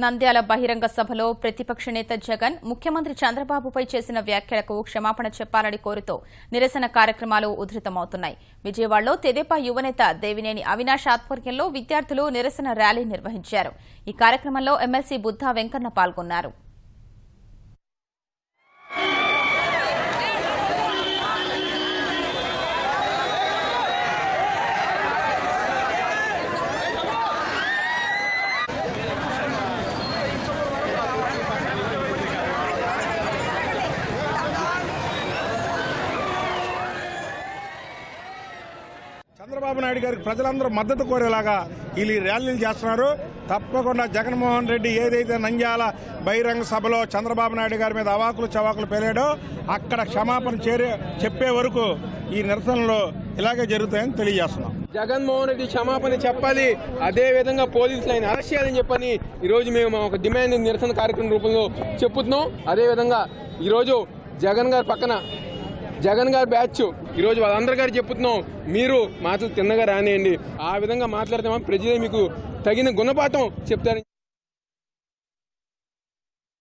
నంద్యాల బహిరంగ సభలో ప్రతిపక్ష నేత జగన్ ముఖ్యమంత్రి చంద్రబాబుపై చేసిన వ్యాఖ్యలకు క్షమాపణ చెప్పాలని కోరుతూ నిరసన కార్యక్రమాలు ఉధృతమవుతున్నాయి. విజయవాడలో తెదేపా యువనేత దేవినేని అవినాష్ ఆధ్వర్యంలో విద్యార్థులు నిరసన ర్యాలీ నిర్వహించారు. ఈ కార్యక్రమంలో ఎమ్మెల్సీ బుద్ధా వెంకన్న పాల్గొన్నారు. చంద్రబాబు నాయుడు గారికి ప్రజలందరూ మద్దతు కోరేలాగా వీళ్ళు ర్యాలీలు చేస్తున్నారు. తప్పకుండా జగన్మోహన్ రెడ్డి ఏదైతే నంద్యాల బహిరంగ సభలో చంద్రబాబు నాయుడు గారి మీద అవాకులు చవాకులు పేలాడో అక్కడ క్షమాపణ చెప్పే వరకు ఈ నిరసనలు ఇలాగే జరుగుతాయని తెలియజేస్తున్నాం. జగన్మోహన్ రెడ్డి క్షమాపణ చెప్పాలి, అదే విధంగా పోలీసులు ఆయన అరెస్ట్ చేయాలని చెప్పని ఈరోజు మేము ఒక డిమాండ్ నిరసన కార్యక్రమం రూపంలో చెప్పుతున్నాం. అదేవిధంగా ఈరోజు జగన్ గారి పక్కన జగన్ గారి బ్యాచ్ ఈరోజు వాళ్ళందరి గారు చెప్పుతున్నాం, మీరు మాటలు తిన్నగా రానియండి, ఆ విధంగా మాట్లాడితే ప్రజలే మీకు తగిన గుణపాఠం చెప్తారని